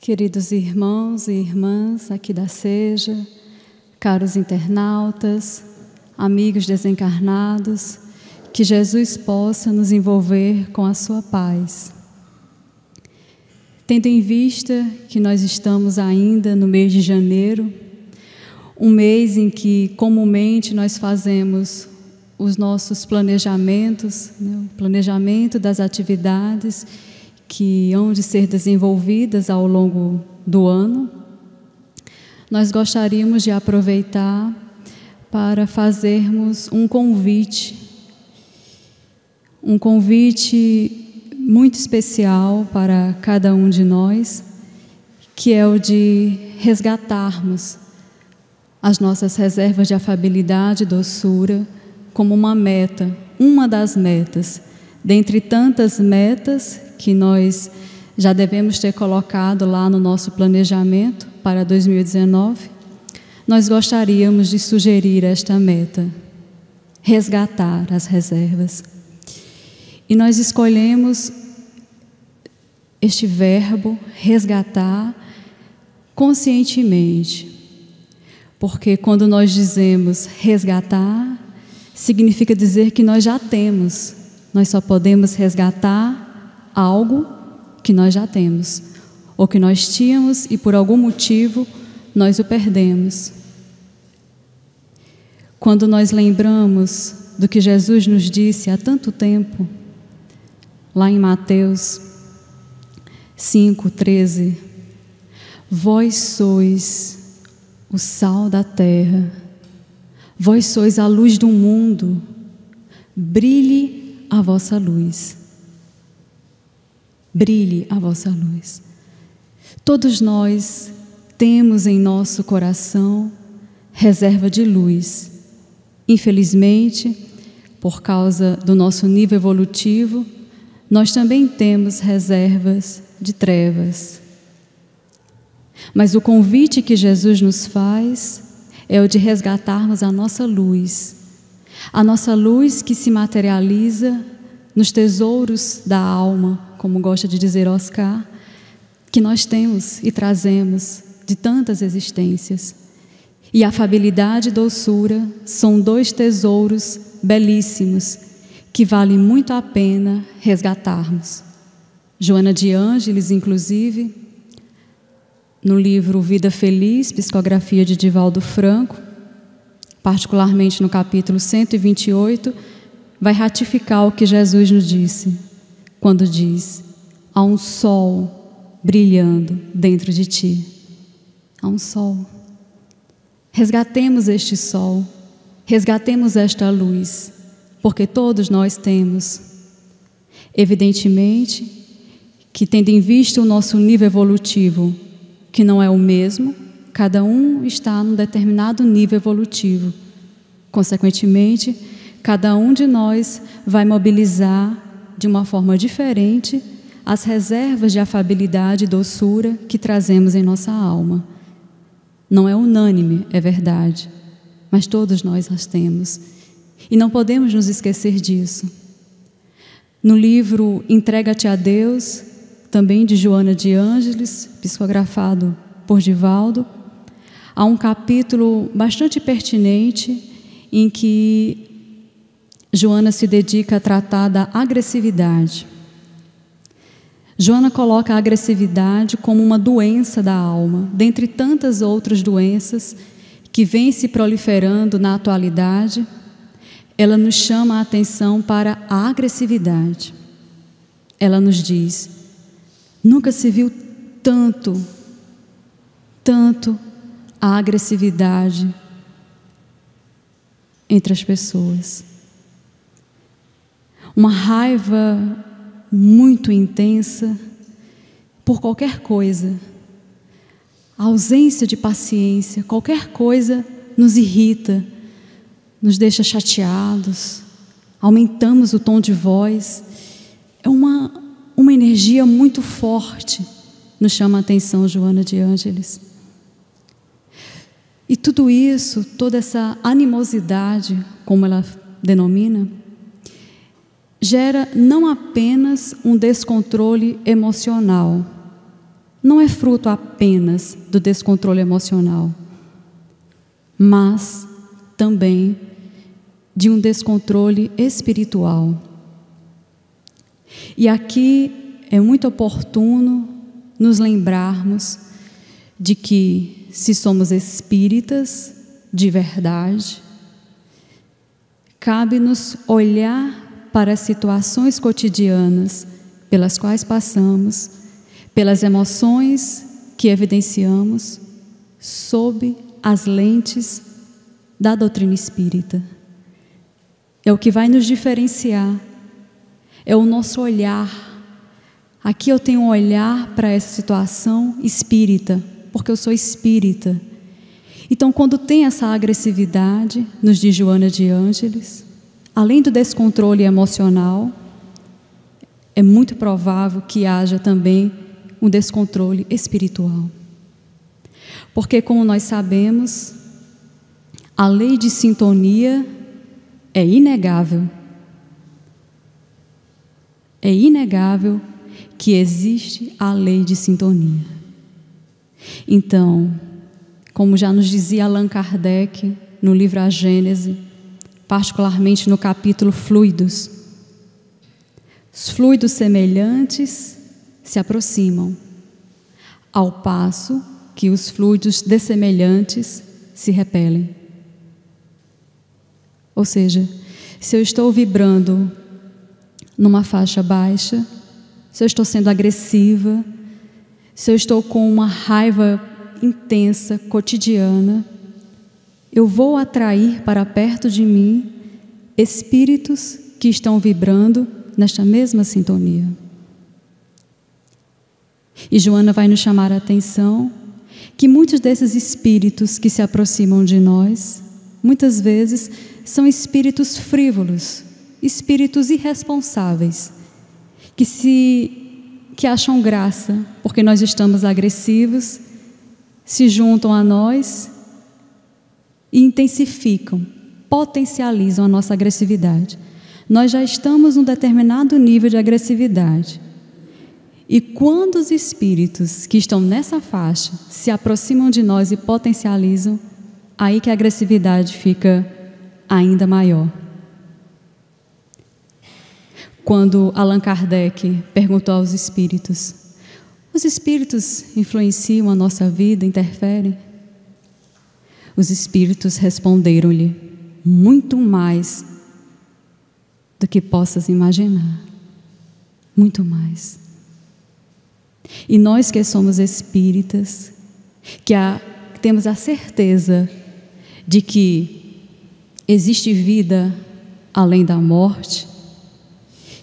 Queridos irmãos e irmãs aqui da Seja, caros internautas, amigos desencarnados, que Jesus possa nos envolver com a sua paz. Tendo em vista que nós estamos ainda no mês de janeiro, um mês em que comumente nós fazemos os nossos planejamentos, o planejamento das atividades que hão de ser desenvolvidas ao longo do ano, nós gostaríamos de aproveitar para fazermos um convite muito especial para cada um de nós, que é o de resgatarmos as nossas reservas de afabilidade e doçura como uma das metas, dentre tantas metas que nós já devemos ter colocado lá no nosso planejamento para 2019, nós gostaríamos de sugerir esta meta: resgatar as reservas. E nós escolhemos este verbo, resgatar, conscientemente, porque quando nós dizemos resgatar, significa dizer que nós já temos, nós só podemos resgatar algo que nós já temos, ou que nós tínhamos e por algum motivo nós o perdemos. Quando nós lembramos do que Jesus nos disse há tanto tempo, lá em Mateus 5:13, vós sois o sal da terra, vós sois a luz do mundo, brilhe a vossa luz. Brilhe a vossa luz. Todos nós temos em nosso coração reserva de luz. Infelizmente, por causa do nosso nível evolutivo, nós também temos reservas de trevas. Mas o convite que Jesus nos faz é o de resgatarmos a nossa luz que se materializa nos tesouros da alma, como gosta de dizer Oscar, que nós temos e trazemos de tantas existências. E afabilidade e doçura são dois tesouros belíssimos que vale muito a pena resgatarmos. Joana de Ângeles, inclusive, no livro Vida Feliz, psicografia de Divaldo Franco, particularmente no capítulo 128, vai ratificar o que Jesus nos disse, quando diz: há um sol brilhando dentro de ti. Há um sol. Resgatemos este sol, resgatemos esta luz, porque todos nós temos. Evidentemente que, tendo em vista o nosso nível evolutivo, que não é o mesmo, cada um está num determinado nível evolutivo. Consequentemente, cada um de nós vai mobilizar de uma forma diferente as reservas de afabilidade e doçura que trazemos em nossa alma. Não é unânime, é verdade, mas todos nós as temos. E não podemos nos esquecer disso. No livro Entrega-te a Deus, também de Joana de Ângeles, psicografado por Divaldo, há um capítulo bastante pertinente em que Joana se dedica a tratar da agressividade. Joana coloca a agressividade como uma doença da alma, dentre tantas outras doenças que vêm se proliferando na atualidade. Ela nos chama a atenção para a agressividade. Ela nos diz: nunca se viu tanto a agressividade entre as pessoas. Uma raiva muito intensa por qualquer coisa. A ausência de paciência, qualquer coisa nos irrita, nos deixa chateados, aumentamos o tom de voz. É uma energia muito forte, nos chama a atenção Joana de Ângeles. E tudo isso, toda essa animosidade, como ela denomina, gera não apenas um descontrole emocional, não é fruto apenas do descontrole emocional, mas também de um descontrole espiritual. E aqui é muito oportuno nos lembrarmos de que, se somos espíritas de verdade, cabe-nos olhar para as situações cotidianas pelas quais passamos, pelas emoções que evidenciamos, sob as lentes da doutrina espírita. É o que vai nos diferenciar, é o nosso olhar. Aqui eu tenho um olhar para essa situação espírita, porque eu sou espírita. Então, quando tem essa agressividade, nos diz Joana de Ângeles, além do descontrole emocional, é muito provável que haja também um descontrole espiritual. Porque, como nós sabemos, a lei de sintonia é inegável. É inegável que existe a lei de sintonia. Então, como já nos dizia Allan Kardec no livro A Gênese, particularmente no capítulo Fluidos, os fluidos semelhantes se aproximam, ao passo que os fluidos dessemelhantes se repelem. Ou seja, se eu estou vibrando numa faixa baixa, se eu estou sendo agressiva, se eu estou com uma raiva intensa, cotidiana, eu vou atrair para perto de mim espíritos que estão vibrando nesta mesma sintonia. E Joana vai nos chamar a atenção que muitos desses espíritos que se aproximam de nós, muitas vezes, são espíritos frívolos, espíritos irresponsáveis, que acham graça porque nós estamos agressivos, se juntam a nós e intensificam, potencializam a nossa agressividade. Nós já estamos num determinado nível de agressividade. E quando os espíritos que estão nessa faixa se aproximam de nós e potencializam, aí que a agressividade fica ainda maior. Quando Allan Kardec perguntou aos espíritos: os espíritos influenciam a nossa vida, interferem? Os espíritos responderam-lhe: muito mais do que possas imaginar. Muito mais. E nós que somos espíritas, que temos a certeza de que existe vida além da morte,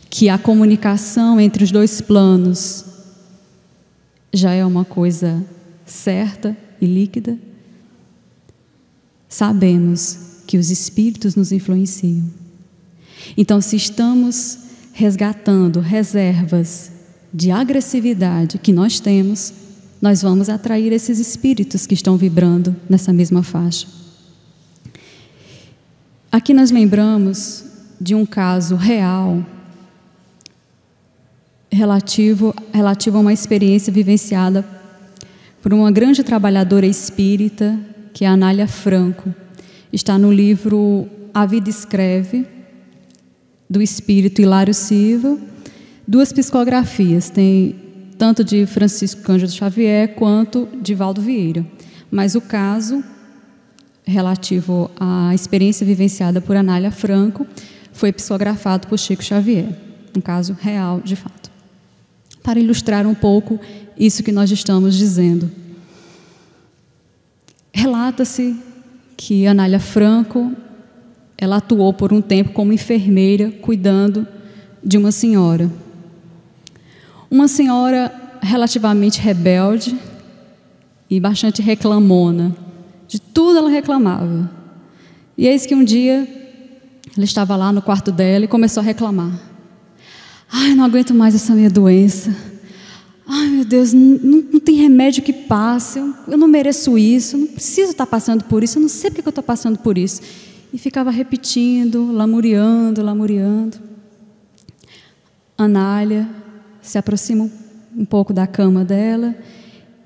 que a comunicação entre os dois planos já é uma coisa certa e líquida, sabemos que os espíritos nos influenciam. Então, se estamos resgatando reservas de agressividade que nós temos, nós vamos atrair esses espíritos que estão vibrando nessa mesma faixa. Aqui nós lembramos de um caso real relativo a uma experiência vivenciada por uma grande trabalhadora espírita, que é a Anália Franco. Está no livro A Vida Escreve, do espírito Hilário Silva, 2 psicografias, tem tanto de Francisco Cândido Xavier quanto de Valdo Vieira. Mas o caso relativo à experiência vivenciada por Anália Franco foi psicografado por Chico Xavier, um caso real de fato. Para ilustrar um pouco isso que nós estamos dizendo. Relata-se que Anália Franco, ela atuou por um tempo como enfermeira, cuidando de uma senhora. Uma senhora relativamente rebelde e bastante reclamona. De tudo ela reclamava. E eis que um dia, ela estava lá no quarto dela e começou a reclamar. Ai, não aguento mais essa minha doença. Ai, meu Deus, não tem remédio que passe. Eu não mereço isso, eu não preciso estar passando por isso, eu não sei porque eu estou passando por isso. E ficava repetindo, lamuriando. Anália se aproxima um pouco da cama dela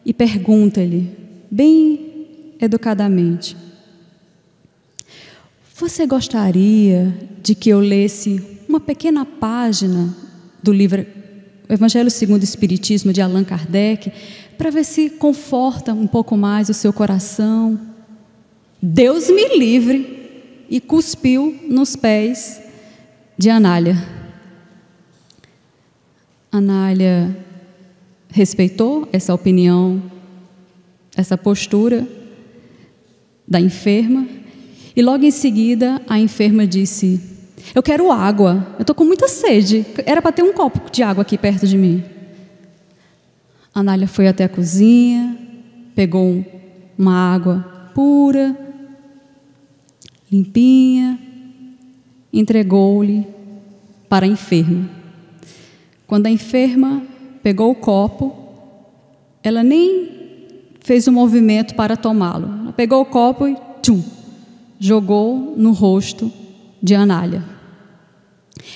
e pergunta-lhe, bem educadamente: você gostaria de que eu lesse uma pequena página do livro Evangelho segundo o Espiritismo de Allan Kardec, para ver se conforta um pouco mais o seu coração? Deus me livre! E cuspiu nos pés de Anália. Anália respeitou essa opinião, essa postura da enferma, e logo em seguida a enferma disse: eu quero água, eu estou com muita sede, era para ter um copo de água aqui perto de mim. Anália foi até a cozinha, pegou uma água pura, limpinha, entregou-lhe para a enferma. Quando a enferma pegou o copo, ela nem fez um movimento para tomá-lo. Ela pegou o copo e tchum, jogou no rosto de Anália.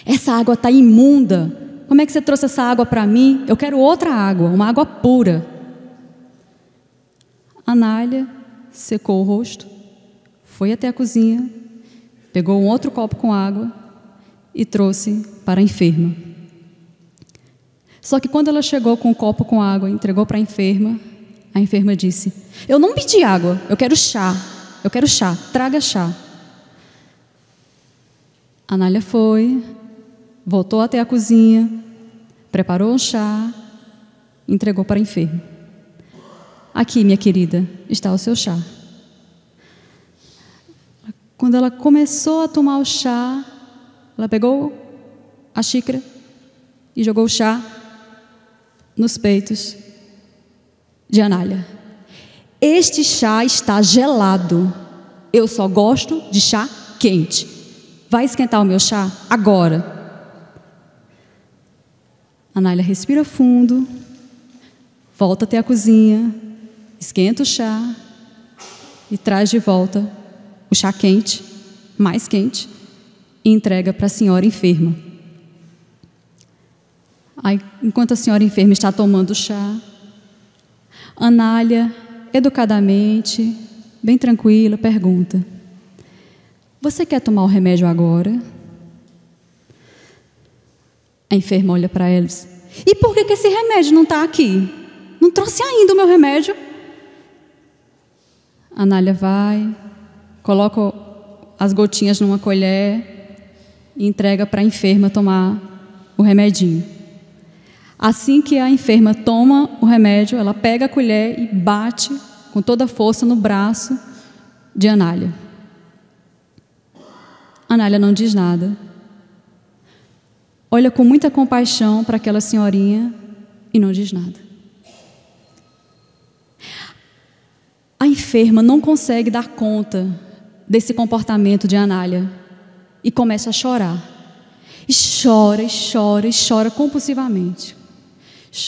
Essa água está imunda. Como é que você trouxe essa água para mim? Eu quero outra água, uma água pura. Anália secou o rosto, foi até a cozinha, pegou um outro copo com água e trouxe para a enferma. Só que quando ela chegou com o copo com água e entregou para a enferma disse: eu não pedi água, eu quero chá, traga chá. Anália foi, voltou até a cozinha, preparou um chá, entregou para a enferma. Aqui, minha querida, está o seu chá. Quando ela começou a tomar o chá, ela pegou a xícara e jogou o chá nos peitos de Anália. Este chá está gelado. Eu só gosto de chá quente. Vai esquentar o meu chá agora. Anália respira fundo, volta até a cozinha, esquenta o chá e traz de volta o chá quente, mais quente, e entrega para a senhora enferma. Aí, enquanto a senhora enferma está tomando o chá, Anália, educadamente, bem tranquila, pergunta: você quer tomar o remédio agora? A enferma olha para ela e diz: e por que esse remédio não está aqui? Não trouxe ainda o meu remédio. Anália vai, coloca as gotinhas numa colher e entrega para a enferma tomar o remedinho. Assim que a enferma toma o remédio, ela pega a colher e bate com toda a força no braço de Anália. Anália não diz nada. Olha com muita compaixão para aquela senhorinha e não diz nada. A enferma não consegue dar conta desse comportamento de Anália e começa a chorar. E chora, e chora, e chora compulsivamente.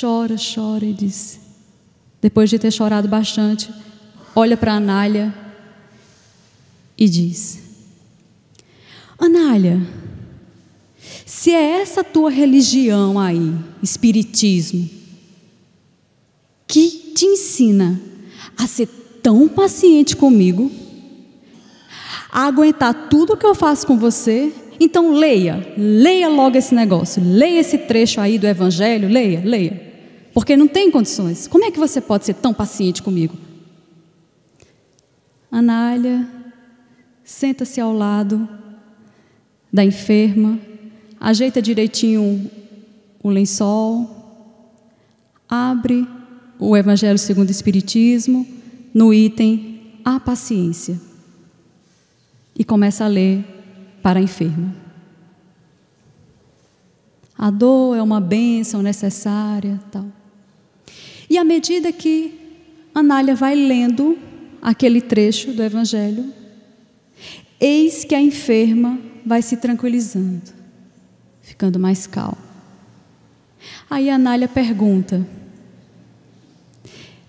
Chora, chora e diz, depois de ter chorado bastante, olha para Anália e diz: Anália, se é essa tua religião aí, espiritismo, que te ensina a ser tão paciente comigo, a aguentar tudo que eu faço com você, então leia logo esse negócio, leia esse trecho aí do Evangelho, leia, porque não tem condições. Como é que você pode ser tão paciente comigo? Anália senta-se ao lado da enferma, ajeita direitinho o lençol, abre o Evangelho segundo o Espiritismo, no item A Paciência, e começa a ler para a enferma. A dor é uma bênção necessária, tal. E à medida que Anália vai lendo aquele trecho do Evangelho, eis que a enferma vai se tranquilizando, ficando mais calma. Aí Anália pergunta: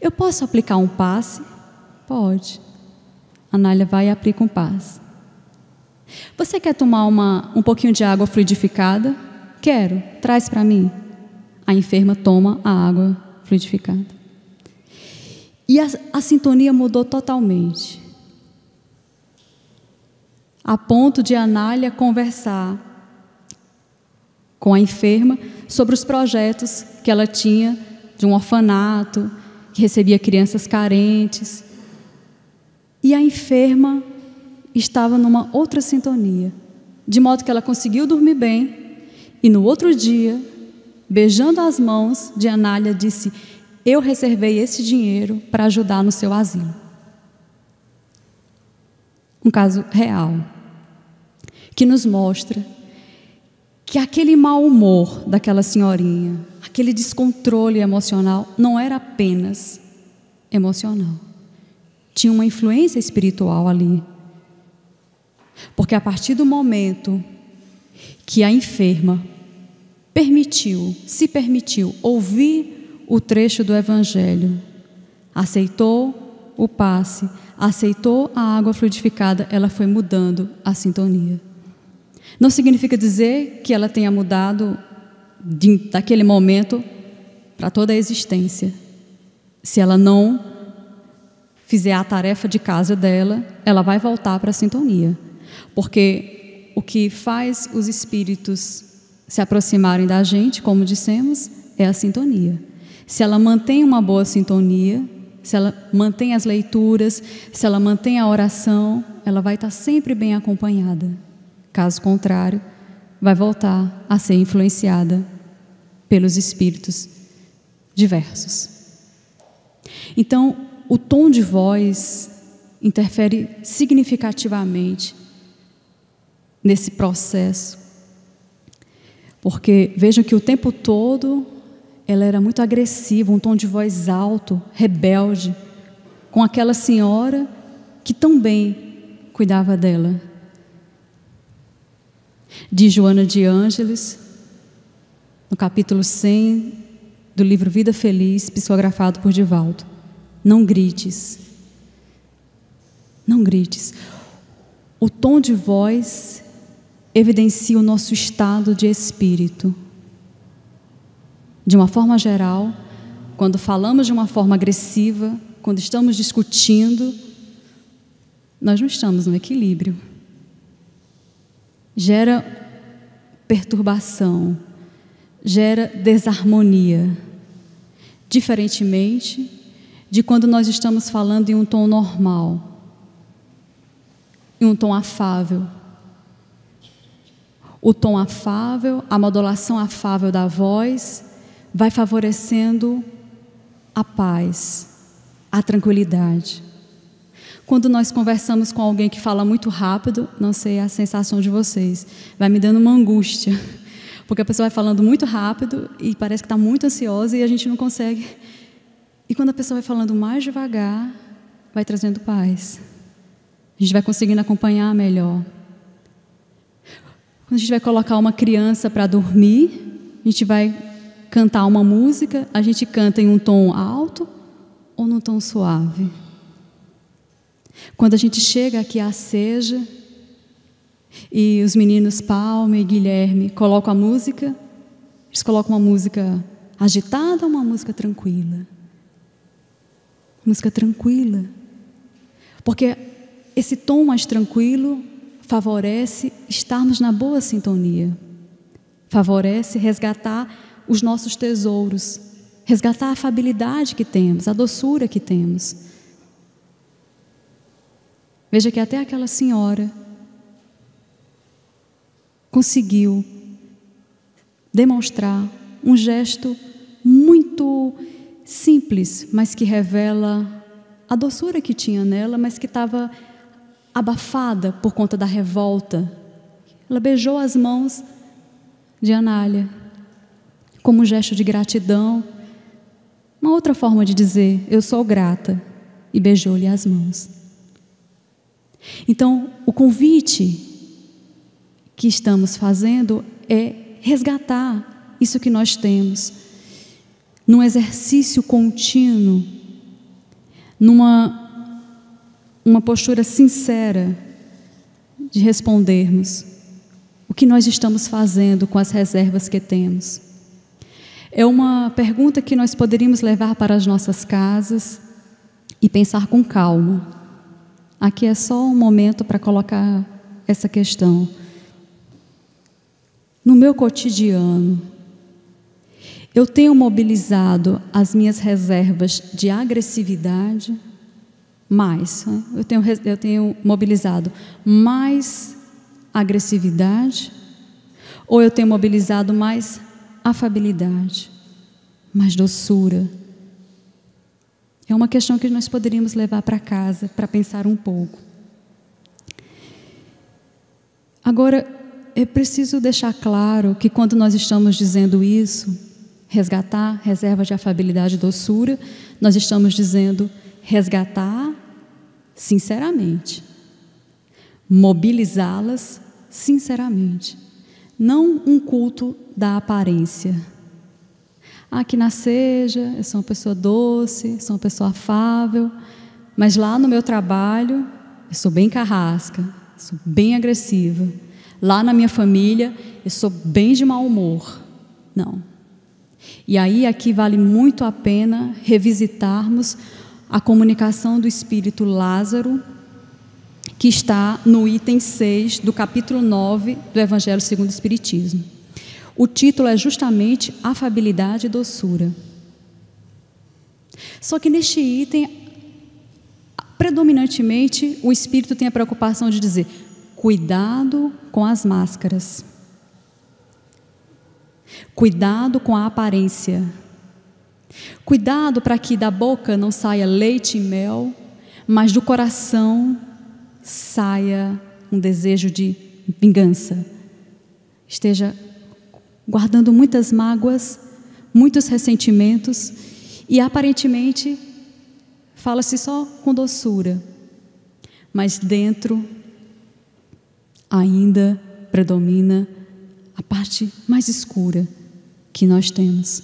eu posso aplicar um passe? Pode. Anália vai e aplica um passe. Você quer tomar um pouquinho de água fluidificada? Quero, traz para mim. A enferma toma a água fluidificada. E a sintonia mudou totalmente, a ponto de Anália conversar com a enferma sobre os projetos que ela tinha de um orfanato, que recebia crianças carentes. E a enferma estava numa outra sintonia, de modo que ela conseguiu dormir bem, e no outro dia, beijando as mãos de Anália, disse: eu reservei esse dinheiro para ajudar no seu asilo. Um caso real, que nos mostra que aquele mau humor daquela senhorinha, aquele descontrole emocional, não era apenas emocional. Tinha uma influência espiritual ali. Porque a partir do momento que a enferma se permitiu ouvir o trecho do Evangelho, aceitou o passe, aceitou a água fluidificada, ela foi mudando a sintonia. Não significa dizer que ela tenha mudado daquele momento para toda a existência. Se ela não fizer a tarefa de casa dela, ela vai voltar para a sintonia. Porque o que faz os espíritos se aproximarem da gente, como dissemos, é a sintonia. Se ela mantém uma boa sintonia, se ela mantém as leituras, se ela mantém a oração, ela vai estar sempre bem acompanhada. Caso contrário, vai voltar a ser influenciada pelos espíritos diversos. Então, o tom de voz interfere significativamente nesse processo, porque vejam que o tempo todo ela era muito agressiva, um tom de voz alto, rebelde, com aquela senhora que tão bem cuidava dela. Diz Joana de Ângeles, no capítulo 100 do livro Vida Feliz, psicografado por Divaldo: não grites, não grites. O tom de voz evidencia o nosso estado de espírito. De uma forma geral, quando falamos de uma forma agressiva, quando estamos discutindo, nós não estamos no equilíbrio. Gera perturbação, gera desarmonia, diferentemente de quando nós estamos falando em um tom normal, em um tom afável. O tom afável, a modulação afável da voz vai favorecendo a paz, a tranquilidade. Quando nós conversamos com alguém que fala muito rápido, não sei a sensação de vocês, vai me dando uma angústia, porque a pessoa vai falando muito rápido e parece que está muito ansiosa e a gente não consegue. E quando a pessoa vai falando mais devagar, vai trazendo paz. A gente vai conseguindo acompanhar melhor. Quando a gente vai colocar uma criança para dormir, a gente vai cantar uma música, a gente canta em um tom alto ou num tom suave. Quando a gente chega aqui à Seja e os meninos Palme e Guilherme colocam a música, eles colocam uma música agitada ou uma música tranquila? Música tranquila. Porque esse tom mais tranquilo favorece estarmos na boa sintonia. Favorece resgatar os nossos tesouros, resgatar a afabilidade que temos, a doçura que temos. Veja que até aquela senhora conseguiu demonstrar um gesto muito simples, mas que revela a doçura que tinha nela, mas que estava abafada por conta da revolta. Ela beijou as mãos de Anália como um gesto de gratidão, uma outra forma de dizer eu sou grata, e beijou-lhe as mãos. Então, o convite que estamos fazendo é resgatar isso que nós temos, num exercício contínuo, uma postura sincera de respondermos o que nós estamos fazendo com as reservas que temos. É uma pergunta que nós poderíamos levar para as nossas casas, e pensar com calma. Aqui é só um momento para colocar essa questão. No meu cotidiano, eu tenho mobilizado as minhas reservas de agressividade mais, né? Eu tenho mobilizado mais agressividade, ou eu tenho mobilizado mais afabilidade, mais doçura? É uma questão que nós poderíamos levar para casa, para pensar um pouco. Agora, é preciso deixar claro que quando nós estamos dizendo isso, resgatar reservas de afabilidade e doçura, nós estamos dizendo resgatar sinceramente, mobilizá-las sinceramente, não um culto da aparência. Que seja, eu sou uma pessoa doce, sou uma pessoa afável, mas lá no meu trabalho eu sou bem carrasca, sou bem agressiva. Lá na minha família eu sou bem de mau humor. Não. E aí aqui vale muito a pena revisitarmos a comunicação do Espírito Lázaro, que está no item 6 do capítulo 9 do Evangelho segundo o Espiritismo. O título é justamente afabilidade e doçura. Só que neste item, predominantemente, o Espírito tem a preocupação de dizer: cuidado com as máscaras, cuidado com a aparência, cuidado para que da boca não saia leite e mel, mas do coração saia um desejo de vingança, esteja guardando muitas mágoas, muitos ressentimentos, e aparentemente fala-se só com doçura, mas dentro ainda predomina a parte mais escura que nós temos.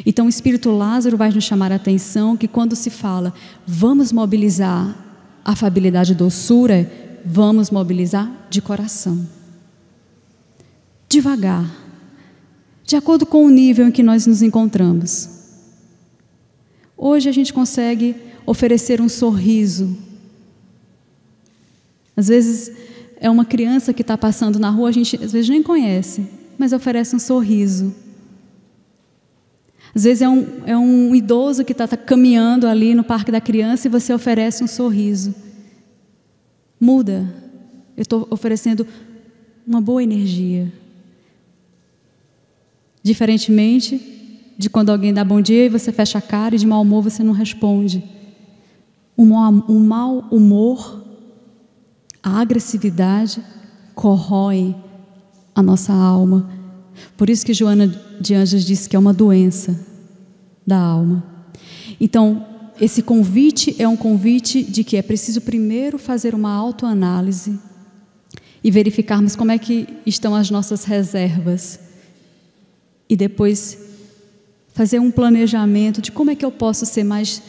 Então o Espírito Lázaro vai nos chamar a atenção que quando se fala vamos mobilizar a afabilidade e doçura, vamos mobilizar de coração, devagar, de acordo com o nível em que nós nos encontramos. Hoje a gente consegue oferecer um sorriso. Às vezes é uma criança que está passando na rua, a gente às vezes nem conhece, mas oferece um sorriso. Às vezes é um idoso que está caminhando ali no Parque da Criança e você oferece um sorriso. Muda. Eu estou oferecendo uma boa energia. Diferentemente de quando alguém dá bom dia e você fecha a cara e de mau humor você não responde. O mau humor, a agressividade corrói a nossa alma. Por isso que Joana de Ângeles disse que é uma doença da alma. Então, esse convite é um convite de que é preciso primeiro fazer uma autoanálise e verificarmos como é que estão as nossas reservas. E depois fazer um planejamento de como é que eu posso ser mais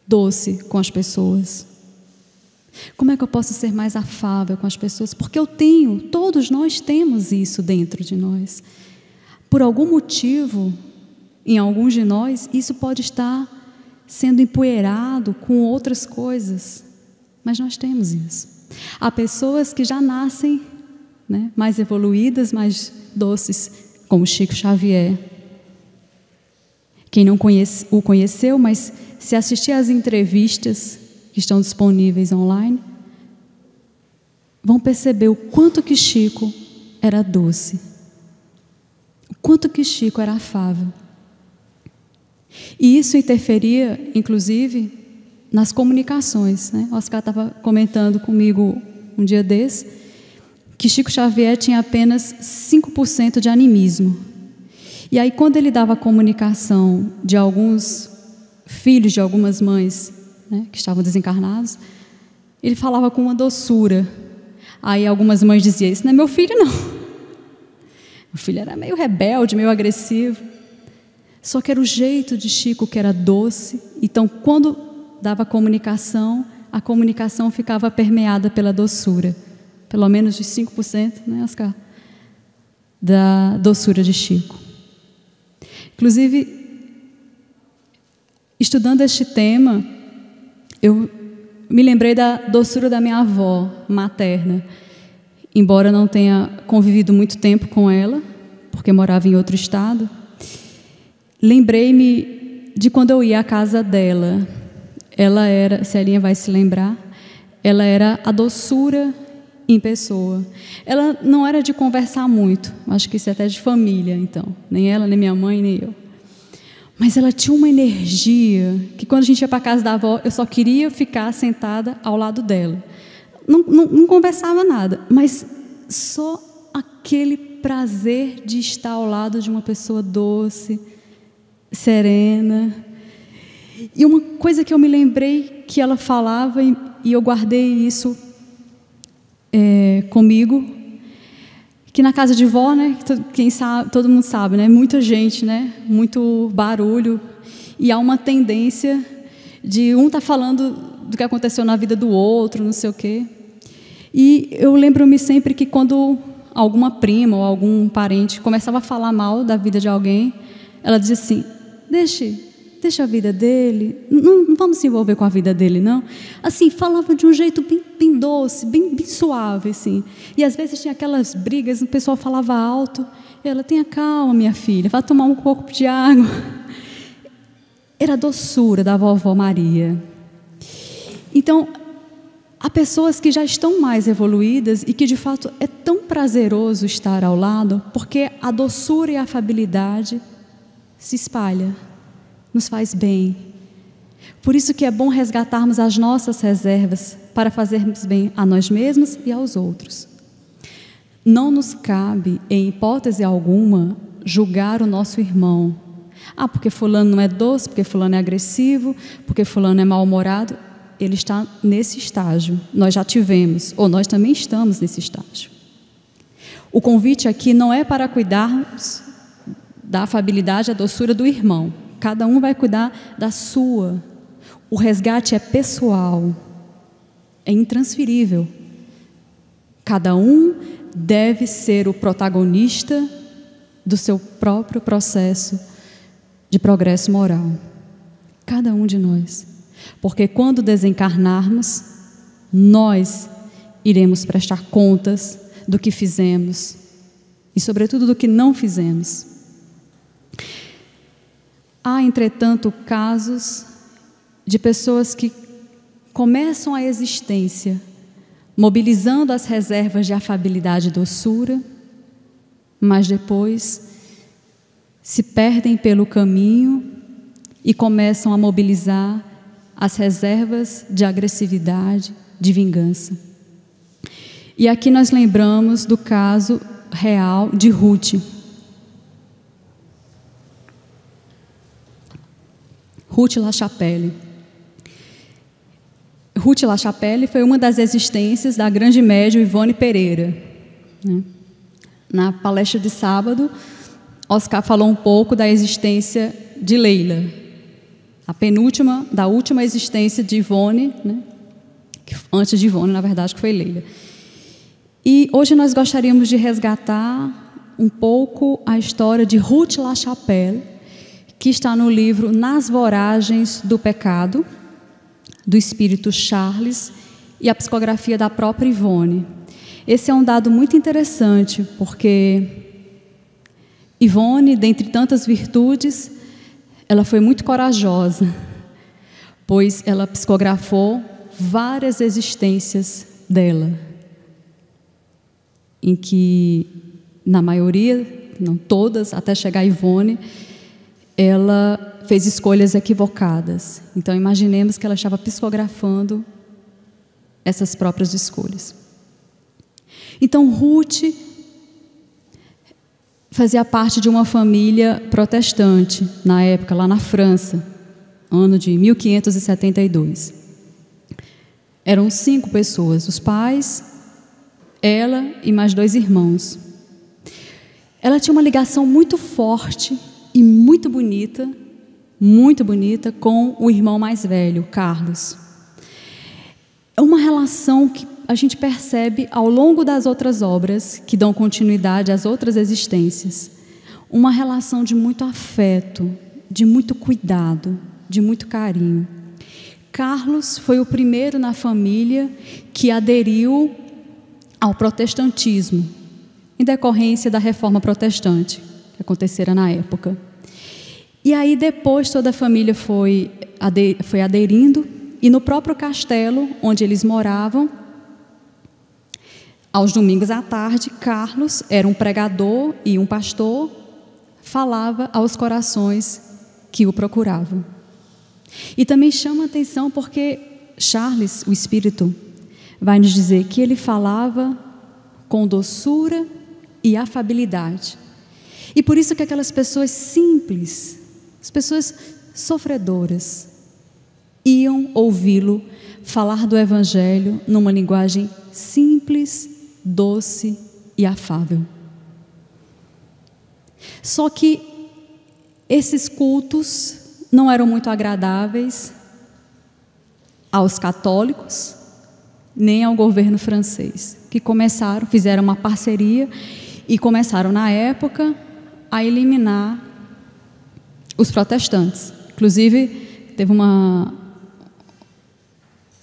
doce com as pessoas. Como é que eu posso ser mais afável com as pessoas? Porque todos nós temos isso dentro de nós. Por algum motivo, em alguns de nós, isso pode estar sendo empoeirado com outras coisas. Mas nós temos isso. Há pessoas que já nascem, né, mais evoluídas, mais doces, como Chico Xavier. Quem não o conheceu, mas se assistir às entrevistas que estão disponíveis online, vão perceber o quanto que Chico era doce, o quanto que Chico era afável. E isso interferia, inclusive, nas comunicações, né? Oscar estava comentando comigo um dia desse, que Chico Xavier tinha apenas 5% de animismo. E aí, quando ele dava a comunicação de alguns filhos de algumas mães, né, que estavam desencarnados, ele falava com uma doçura. Aí algumas mães diziam: isso não é meu filho, não. Meu filho era meio rebelde, meio agressivo. Só que era o jeito de Chico que era doce. Então, quando dava a comunicação ficava permeada pela doçura. Pelo menos de 5%, né, Oscar? Da doçura de Chico. Inclusive, estudando este tema, eu me lembrei da doçura da minha avó materna. Embora não tenha convivido muito tempo com ela, porque morava em outro estado, lembrei-me de quando eu ia à casa dela. Ela era, Celinha vai se lembrar, ela era a doçura em pessoa. Ela não era de conversar muito, acho que isso é até de família, então. Nem ela, nem minha mãe, nem eu. Mas ela tinha uma energia que quando a gente ia para a casa da avó, eu só queria ficar sentada ao lado dela. Não conversava nada, mas só aquele prazer de estar ao lado de uma pessoa doce, serena. E uma coisa que eu me lembrei que ela falava, e eu guardei isso comigo, que na casa de vó, né, quem sabe, todo mundo sabe, né, muita gente, né, muito barulho, e há uma tendência de um estar falando do que aconteceu na vida do outro, não sei o quê. E eu lembro-me sempre que quando alguma prima ou algum parente começava a falar mal da vida de alguém, ela dizia assim: deixa a vida dele, não vamos se envolver com a vida dele, não. Assim, falava de um jeito bem doce, bem suave, assim. E às vezes tinha aquelas brigas, o pessoal falava alto, e ela: tenha calma, minha filha, vá tomar um pouco de água. Era a doçura da vovó Maria. Então, há pessoas que já estão mais evoluídas e que de fato é tão prazeroso estar ao lado, porque a doçura e a afabilidade se espalha, nos faz bem. Por isso que é bom resgatarmos as nossas reservas para fazermos bem a nós mesmos e aos outros. Não nos cabe, em hipótese alguma, julgar o nosso irmão. Porque fulano não é doce, porque fulano é agressivo, porque fulano é mal-humorado. Ele está nesse estágio, nós já tivemos, ou nós também estamos nesse estágio. O convite aqui não é para cuidarmos da afabilidade e da doçura do irmão. Cada um vai cuidar da sua. O resgate é pessoal, é intransferível. Cada um deve ser o protagonista do seu próprio processo de progresso moral. Cada um de nós. Porque quando desencarnarmos, nós iremos prestar contas do que fizemos e, sobretudo, do que não fizemos. Há, entretanto, casos de pessoas que começam a existência mobilizando as reservas de afabilidade e doçura, mas depois se perdem pelo caminho e começam a mobilizar as reservas de agressividade, de vingança. E aqui nós lembramos do caso real de Ruth. Ruth Lachapelle. Ruth Lachapelle foi uma das existências da grande médium Ivone Pereira. Na palestra de sábado, Oscar falou um pouco da existência de Leila, da última existência de Ivone, né? Antes de Ivone, na verdade, que foi Leila. E hoje nós gostaríamos de resgatar um pouco a história de Ruth Lachapelle, que está no livro Nas Voragens do Pecado, do espírito Charles, e a psicografia da própria Ivone. Esse é um dado muito interessante, porque Ivone, dentre tantas virtudes, ela foi muito corajosa, pois ela psicografou várias existências dela, em que, na maioria, não todas, até chegar a Ivone, ela fez escolhas equivocadas. Então, imaginemos que ela estava psicografando essas próprias escolhas. Então, Ruth fazia parte de uma família protestante, na época, lá na França, ano de 1572. Eram 5 pessoas, os pais, ela e mais 2 irmãos. Ela tinha uma ligação muito forte e muito bonita com o irmão mais velho, Carlos. É uma relação que a gente percebe ao longo das outras obras que dão continuidade às outras existências. Uma relação de muito afeto, de muito cuidado, de muito carinho. Carlos foi o primeiro na família que aderiu ao protestantismo, em decorrência da reforma protestante que acontecera na época. E aí depois toda a família foi aderindo, e no próprio castelo onde eles moravam, aos domingos à tarde, Carlos era um pregador e um pastor, falava aos corações que o procuravam. E também chama a atenção porque Charles, o Espírito, vai nos dizer que ele falava com doçura e afabilidade. E por isso que aquelas pessoas simples, as pessoas sofredoras, iam ouvi-lo falar do Evangelho numa linguagem simples, doce e afável. Só que esses cultos não eram muito agradáveis aos católicos, nem ao governo francês, que fizeram uma parceria e começaram na época a eliminar os protestantes. Inclusive, teve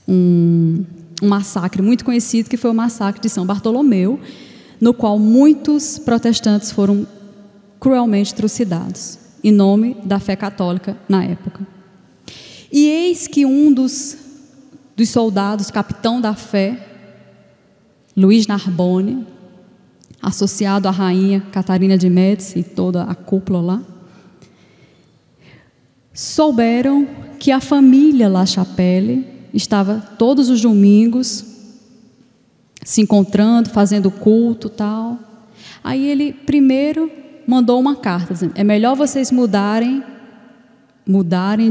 um massacre muito conhecido, que foi o massacre de São Bartolomeu, no qual muitos protestantes foram cruelmente trucidados, em nome da fé católica na época. E eis que um dos soldados, capitão da fé, Luís Narbonne, associado à rainha Catarina de Médici e toda a cúpula lá, souberam que a família La Chapelle estava todos os domingos se encontrando, fazendo culto, tal. Aí ele primeiro mandou uma carta dizendo: é melhor vocês mudarem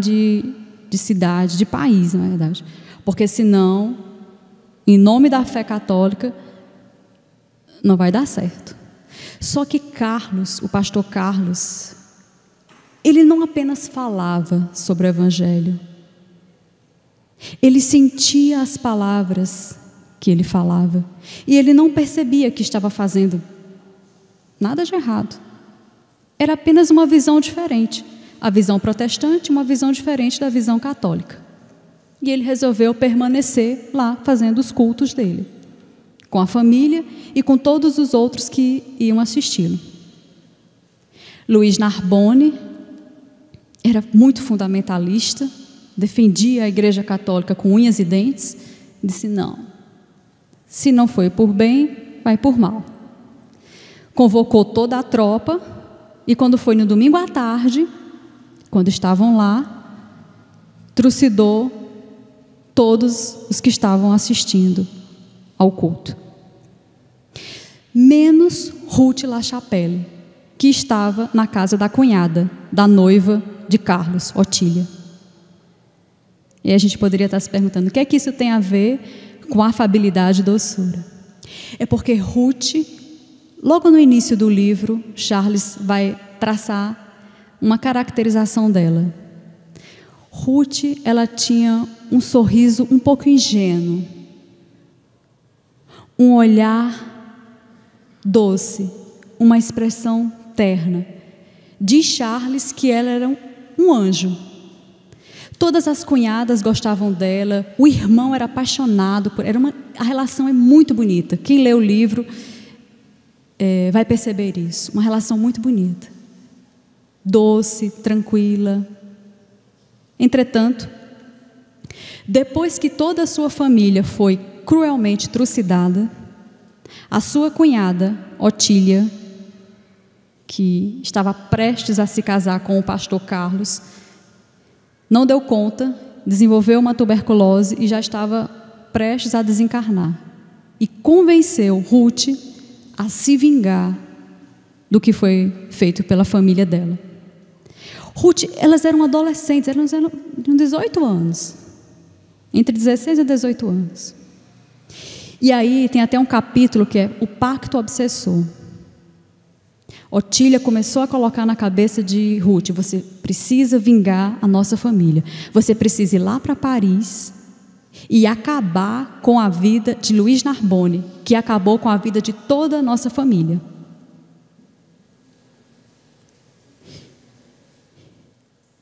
de cidade, de país, na verdade, porque senão, em nome da fé católica, não vai dar certo. Só que Carlos, o pastor Carlos, ele não apenas falava sobre o Evangelho, ele sentia as palavras que ele falava, e ele não percebia que estava fazendo nada de errado. Era apenas uma visão diferente, a visão protestante, uma visão diferente da visão católica. E ele resolveu permanecer lá, fazendo os cultos dele, com a família e com todos os outros que iam assisti-lo. Luís Narbonne era muito fundamentalista, defendia a Igreja Católica com unhas e dentes, disse: não, se não foi por bem, vai por mal. Convocou toda a tropa, e quando foi no domingo à tarde, quando estavam lá, trucidou todos os que estavam assistindo ao culto, menos Ruth La Chapelle, que estava na casa da cunhada, da noiva de Carlos, Otília. E a gente poderia estar se perguntando: o que é que isso tem a ver com afabilidade e doçura? É porque Ruth, logo no início do livro, Charles vai traçar uma caracterização dela. Ruth, ela tinha um sorriso um pouco ingênuo, um olhar doce, uma expressão terna. Diz Charles que ela era um anjo. Todas as cunhadas gostavam dela, o irmão era apaixonado por ela. A relação é muito bonita. Quem lê o livro vai perceber isso. Uma relação muito bonita, doce, tranquila. Entretanto, depois que toda a sua família foi cruelmente trucidada, a sua cunhada, Otília, que estava prestes a se casar com o pastor Carlos, não deu conta, desenvolveu uma tuberculose e já estava prestes a desencarnar. E convenceu Ruth a se vingar do que foi feito pela família dela. Ruth, elas eram adolescentes, elas eram de 18 anos, entre 16 e 18 anos. E aí tem até um capítulo que é o pacto obsessor. Otília começou a colocar na cabeça de Ruth: você precisa vingar a nossa família, você precisa ir lá para Paris e acabar com a vida de Luís Narbonne, que acabou com a vida de toda a nossa família.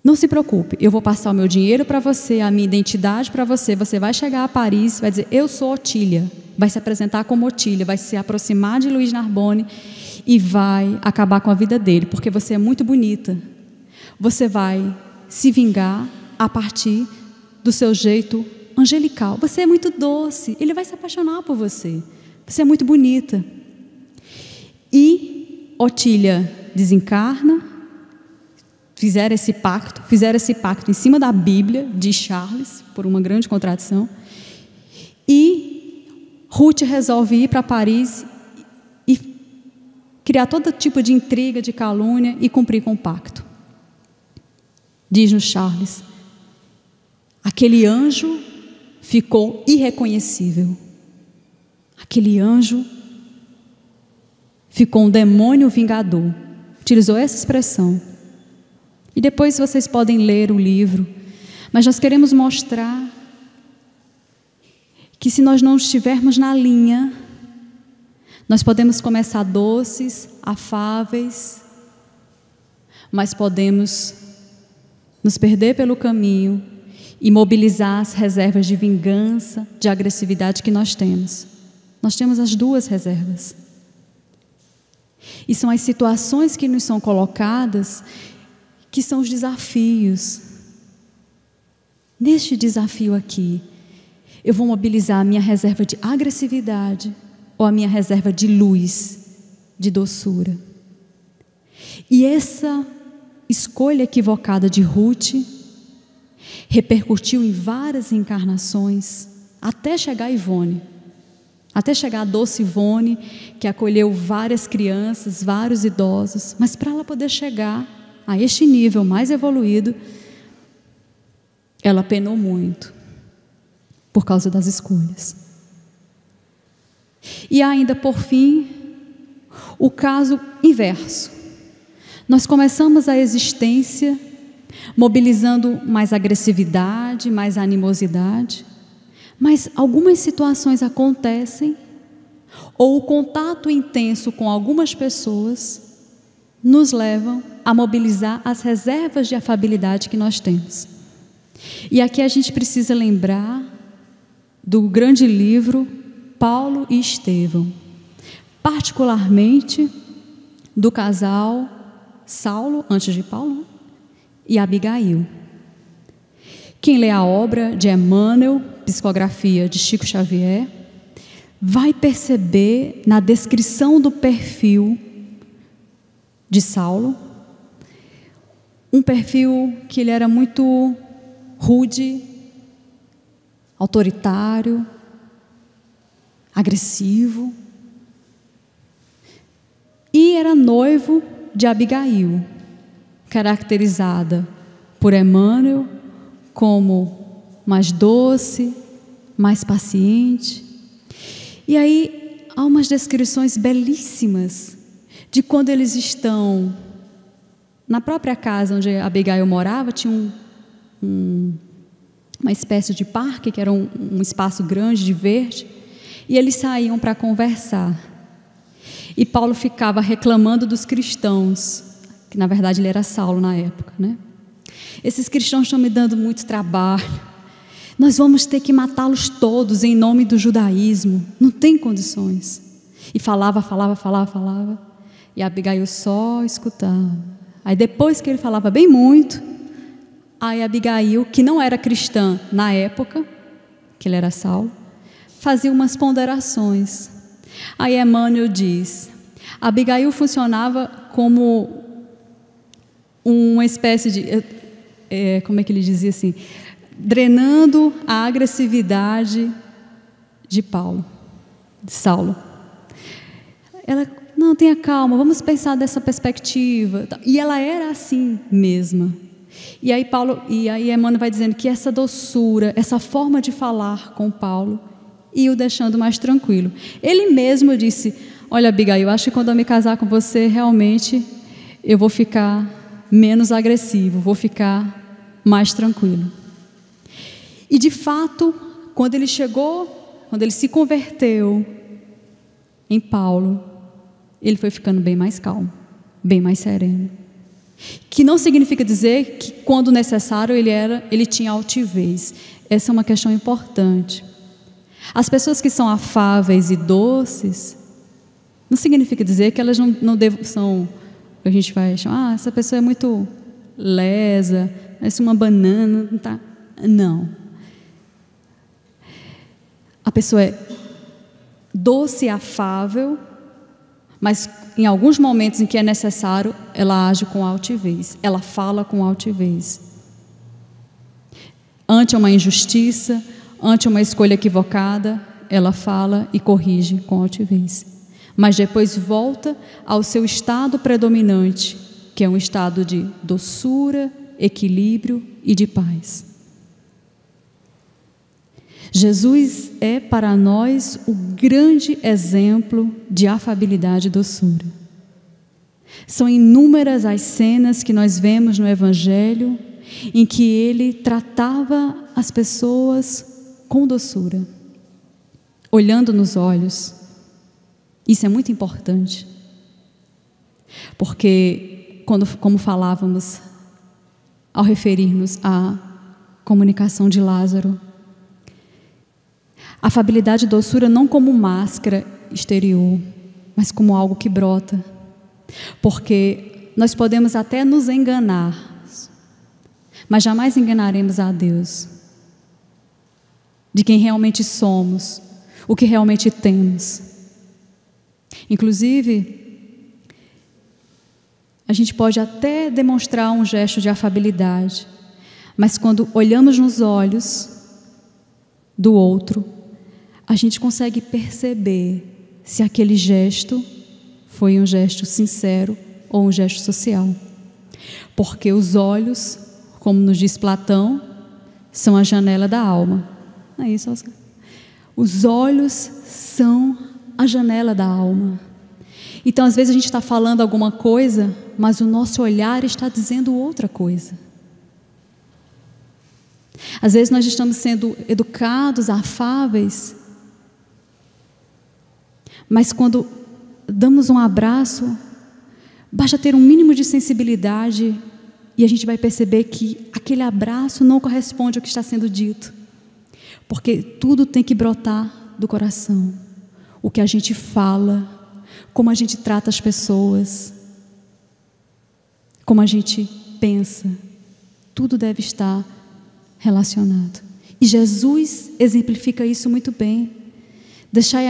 Não se preocupe, eu vou passar o meu dinheiro para você, a minha identidade para você. Você vai chegar a Paris, vai dizer, eu sou Otília. Vai se apresentar como Otília, vai se aproximar de Luiz Narbonne e vai acabar com a vida dele, porque você é muito bonita. Você vai se vingar a partir do seu jeito angelical. Você é muito doce, ele vai se apaixonar por você. Você é muito bonita. E Otília desencarna. Fizeram esse pacto em cima da Bíblia de Charles, por uma grande contradição. E Ruth resolve ir para Paris e criar todo tipo de intriga, de calúnia e cumprir com o pacto. Diz-nos Charles, aquele anjo ficou irreconhecível. Aquele anjo ficou um demônio vingador. Utilizou essa expressão. E depois vocês podem ler o livro, mas nós queremos mostrar que se nós não estivermos na linha, nós podemos começar doces, afáveis, mas podemos nos perder pelo caminho e mobilizar as reservas de vingança, de agressividade que nós temos. Nós temos as duas reservas. E são as situações que nos são colocadas que são os desafios. Neste desafio aqui, eu vou mobilizar a minha reserva de agressividade ou a minha reserva de luz, de doçura. E essa escolha equivocada de Ruth repercutiu em várias encarnações, até chegar a Ivone, até chegar a doce Ivone, que acolheu várias crianças, vários idosos, mas para ela poder chegar a este nível mais evoluído, ela penou muito por causa das escolhas. E ainda por fim, o caso inverso. Nós começamos a existência mobilizando mais agressividade, mais animosidade, mas algumas situações acontecem, ou o contato intenso com algumas pessoas nos levam a mobilizar as reservas de afabilidade que nós temos. E aqui a gente precisa lembrar do grande livro Paulo e Estevão, particularmente do casal Saulo, antes de Paulo, e Abigail. Quem lê a obra de Emmanuel, psicografia de Chico Xavier, vai perceber na descrição do perfil de Saulo, um perfil que ele era muito rude, autoritário, agressivo, e era noivo de Abigail, caracterizada por Emmanuel como mais doce, mais paciente. E aí há umas descrições belíssimas de quando eles estão na própria casa onde Abigail morava. Tinha uma espécie de parque, que era um espaço grande de verde, e eles saíam para conversar. E Paulo ficava reclamando dos cristãos, que na verdade ele era Saulo na época, né? Esses cristãos estão me dando muito trabalho, nós vamos ter que matá-los todos em nome do judaísmo, não tem condições. E falava, e Abigail só escutava. Aí depois que ele falava bem muito, aí Abigail, que não era cristã na época, que ele era Saulo, fazia umas ponderações. Aí Emmanuel diz, Abigail funcionava como uma espécie de, como é que ele dizia assim, drenando a agressividade de Saulo. Ela, não, tenha calma, vamos pensar dessa perspectiva. E ela era assim mesma. E aí Emmanuel vai dizendo que essa doçura, essa forma de falar com Paulo, ia o deixando mais tranquilo. Ele mesmo disse, olha Abigail, eu acho que quando eu me casar com você, realmente eu vou ficar menos agressivo, vou ficar mais tranquilo. E de fato, quando ele se converteu em Paulo, ele foi ficando bem mais calmo, bem mais sereno. que não significa dizer que quando necessário ele tinha altivez. Essa é uma questão importante. As pessoas que são afáveis e doces, não significa dizer que elas não são, a gente vai chamar, essa pessoa é muito lesa, parece uma banana, não tá. Não. A pessoa é doce e afável, mas em alguns momentos em que é necessário, ela age com altivez, ela fala com altivez. Ante uma injustiça, ante uma escolha equivocada, ela fala e corrige com altivez. Mas depois volta ao seu estado predominante, que é um estado de doçura, equilíbrio e de paz. Jesus é para nós o grande exemplo de afabilidade e doçura. São inúmeras as cenas que nós vemos no Evangelho em que ele tratava as pessoas com doçura, olhando nos olhos. Isso é muito importante, porque como falávamos ao referir-nos à comunicação de Lázaro, afabilidade e doçura não como máscara exterior, mas como algo que brota, porque nós podemos até nos enganar, mas jamais enganaremos a Deus de quem realmente somos, o que realmente temos. Inclusive, a gente pode até demonstrar um gesto de afabilidade, mas quando olhamos nos olhos do outro, a gente consegue perceber se aquele gesto foi um gesto sincero ou um gesto social. Porque os olhos, como nos diz Platão, são a janela da alma. Não é isso, Oscar? Os olhos são a janela da alma. Então, às vezes a gente está falando alguma coisa, mas o nosso olhar está dizendo outra coisa. Às vezes nós estamos sendo educados, afáveis, mas quando damos um abraço, basta ter um mínimo de sensibilidade e a gente vai perceber que aquele abraço não corresponde ao que está sendo dito. Porque tudo tem que brotar do coração. O que a gente fala, como a gente trata as pessoas, como a gente pensa, tudo deve estar relacionado. E Jesus exemplifica isso muito bem. Deixa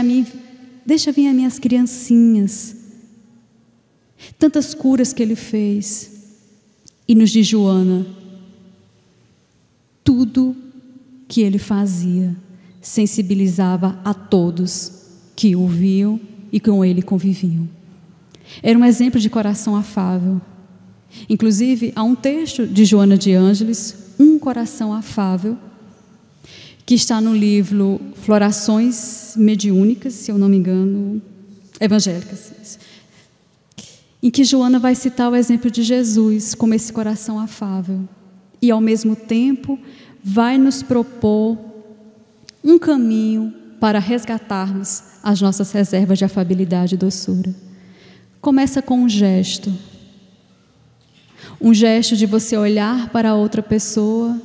vir as minhas criancinhas. Tantas curas que ele fez. E nos diz Joana, tudo que ele fazia sensibilizava a todos que o viam e com ele conviviam. Era um exemplo de coração afável. Inclusive, há um texto de Joana de Ângeles, Um Coração Afável, que está no livro Florações Mediúnicas, se eu não me engano, evangélicas, em que Joana vai citar o exemplo de Jesus como esse coração afável e, ao mesmo tempo, vai nos propor um caminho para resgatarmos as nossas reservas de afabilidade e doçura. Começa com um gesto de você olhar para a outra pessoa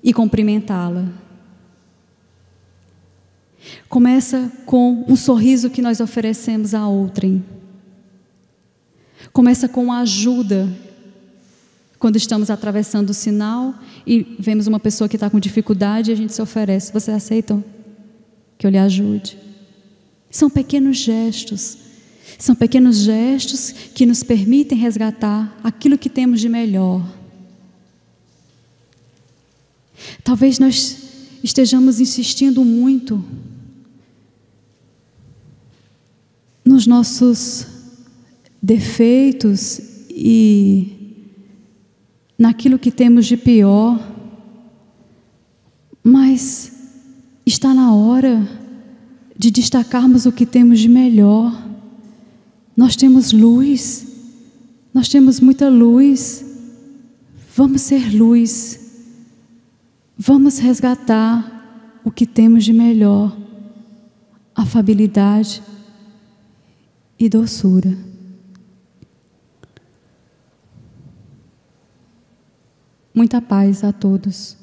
e cumprimentá-la. Começa com um sorriso que nós oferecemos a outrem. Começa com a ajuda, quando estamos atravessando o sinal e vemos uma pessoa que está com dificuldade e a gente se oferece. Você aceita que eu lhe ajude? São pequenos gestos que nos permitem resgatar aquilo que temos de melhor. Talvez nós estejamos insistindo muito nos nossos defeitos e naquilo que temos de pior, mas está na hora de destacarmos o que temos de melhor. Nós temos luz, nós temos muita luz. Vamos ser luz, vamos resgatar o que temos de melhor, afabilidade e doçura. Muita paz a todos.